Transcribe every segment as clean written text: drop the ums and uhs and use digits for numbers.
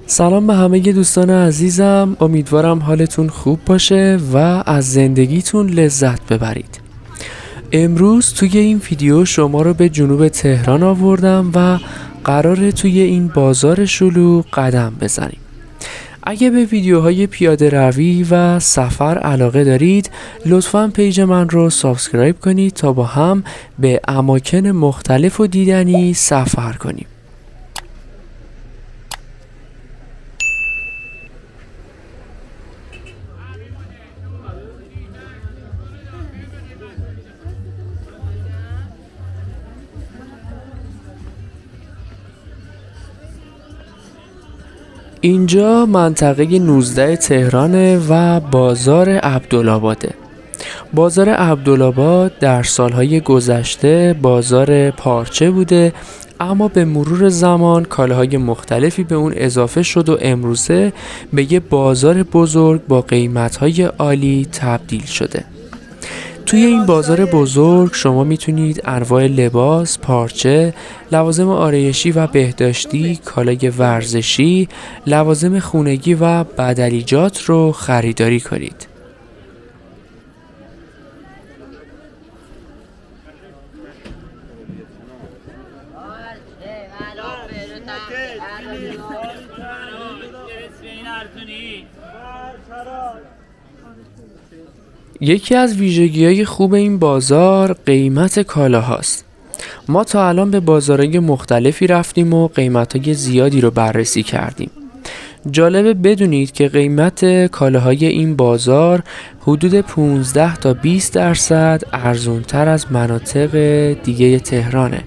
سلام به همه دوستان عزیزم، امیدوارم حالتون خوب باشه و از زندگیتون لذت ببرید. امروز توی این ویدیو شما رو به جنوب تهران آوردم و قراره توی این بازار شلوغ قدم بزنیم. اگه به ویدیوهای پیاده روی و سفر علاقه دارید لطفاً پیج من رو سابسکرایب کنید تا با هم به اماکن مختلف و دیدنی سفر کنیم. اینجا منطقه 19 تهرانه و بازار عبدالآباده. بازار عبدالآباد در سالهای گذشته بازار پارچه بوده، اما به مرور زمان کالاهای مختلفی به اون اضافه شد و امروزه به یه بازار بزرگ با قیمتهای عالی تبدیل شده. توی این بازار بزرگ شما میتونید انواع لباس، پارچه، لوازم آرایشی و بهداشتی، کالای ورزشی، لوازم خونگی و بدلیجات رو خریداری کنید. یکی از ویژگی‌های خوب این بازار قیمت کالاهاست. ما تا الان به بازارهای مختلفی رفتیم و قیمت‌های زیادی رو بررسی کردیم. جالبه بدونید که قیمت کالاهای این بازار حدود 15 تا 20% ارزان‌تر از مناطق دیگه تهرانه.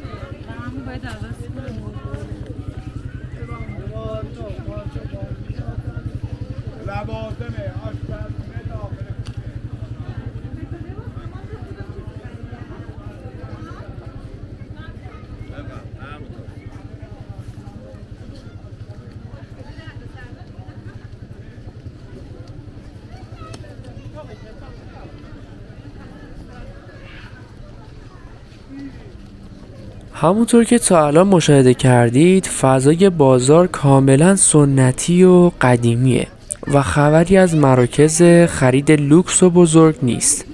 همونطور که تا الان مشاهده کردید فضای بازار کاملا سنتی و قدیمیه و خبری از مراکز خرید لوکس و بزرگ نیست.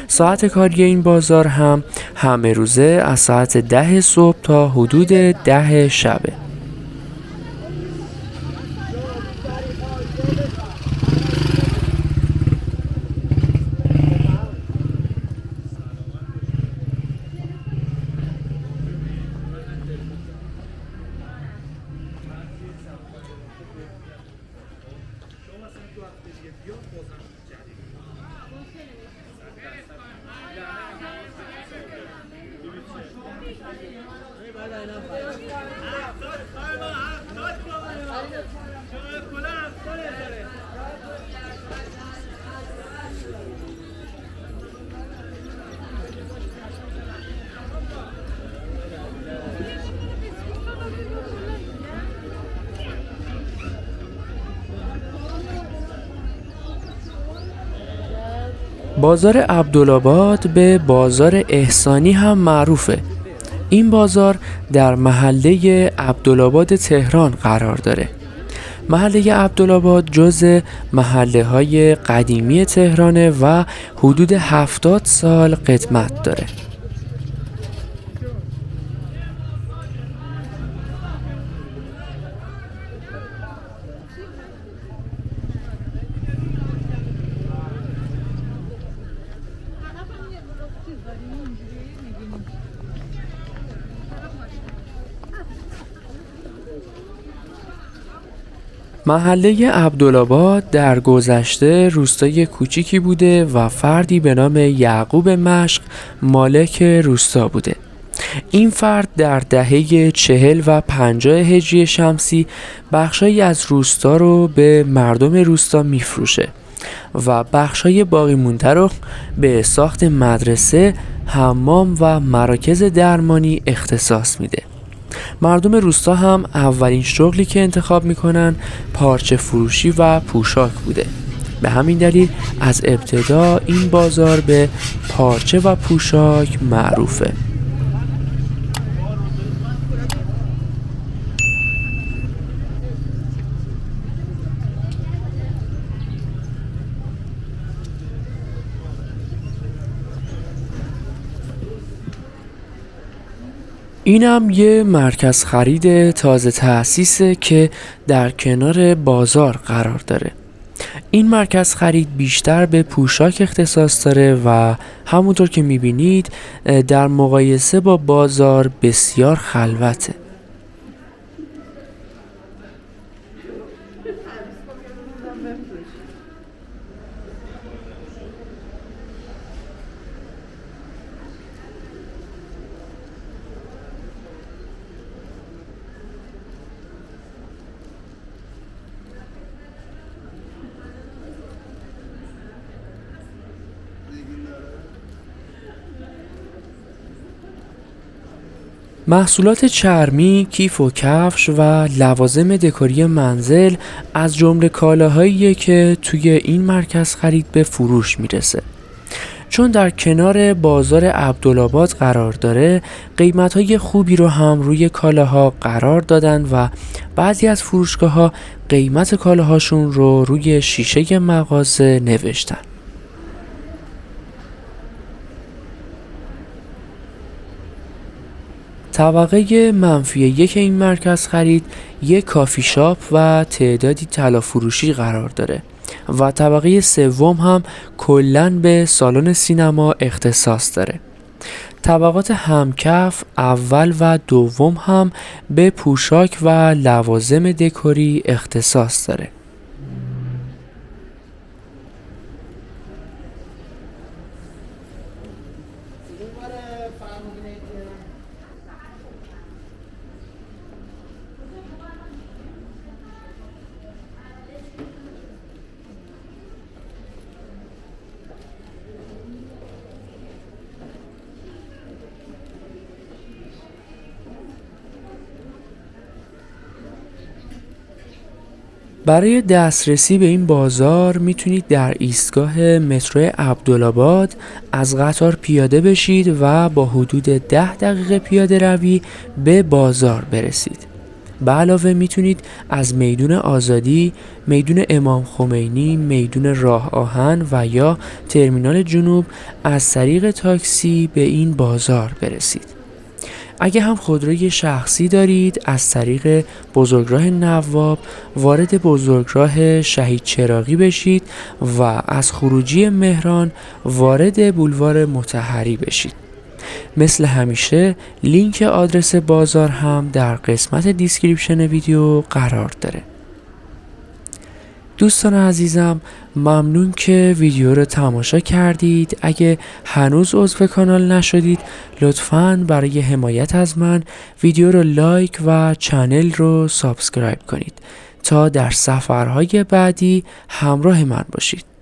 ساعت کاری این بازار هم همه روزه از ساعت 10 صبح تا حدود 10 شبه. بازار عبدالآباد به بازار احسانی هم معروفه. این بازار در محله عبدالآباد تهران قرار داره. محله عبدالآباد جزء محله‌های قدیمی تهرانه و حدود 70 سال قدمت داره. محله عبدالآباد در گذشته روستای کوچیکی بوده و فردی به نام یعقوب مشق مالک روستا بوده. این فرد در دهه 40 و 50 هجری شمسی بخشایی از روستا رو به مردم روستا میفروشه و بخشای باقی مونده رو به ساخت مدرسه، حمام و مراکز درمانی اختصاص میده. مردم روستا هم اولین شغلی که انتخاب میکنن پارچه فروشی و پوشاک بوده. به همین دلیل از ابتدا این بازار به پارچه و پوشاک معروفه. اینم یه مرکز خرید تازه تأسیسه که در کنار بازار قرار داره. این مرکز خرید بیشتر به پوشاک اختصاص داره و همونطور که میبینید در مقایسه با بازار بسیار خلوته. محصولات چرمی، کیف و کفش و لوازم دکوری منزل از جمله کالاهاییه که توی این مرکز خرید به فروش میرسه. چون در کنار بازار عبدالآباد قرار داره، قیمت‌های خوبی رو هم روی کالاها قرار دادن و بعضی از فروشگاه‌ها قیمت کالاهاشون رو روی شیشه مغازه نوشتن. طبقه منفی 1 این مرکز خرید یک کافی شاپ و تعدادی طلا فروشی قرار داره و طبقه 3 هم کلاً به سالن سینما اختصاص داره. طبقات همکف اول و دوم هم به پوشاک و لوازم دکوری اختصاص داره. برای دسترسی به این بازار میتونید در ایستگاه مترو عبدالآباد از قطار پیاده بشید و با حدود 10 دقیقه پیاده روی به بازار برسید. به علاوه میتونید از میدون آزادی، میدون امام خمینی، میدون راه آهن و یا ترمینال جنوب از طریق تاکسی به این بازار برسید. اگه هم خودروی شخصی دارید از طریق بزرگراه نواب وارد بزرگراه شهید چراغی بشید و از خروجی مهران وارد بولوار مطهری بشید. مثل همیشه لینک آدرس بازار هم در قسمت دیسکریپشن ویدیو قرار داره. دوستان عزیزم ممنون که ویدیو رو تماشا کردید. اگه هنوز عضو کانال نشدید لطفاً برای حمایت از من ویدیو رو لایک و چنل رو سابسکرایب کنید تا در سفرهای بعدی همراه من باشید.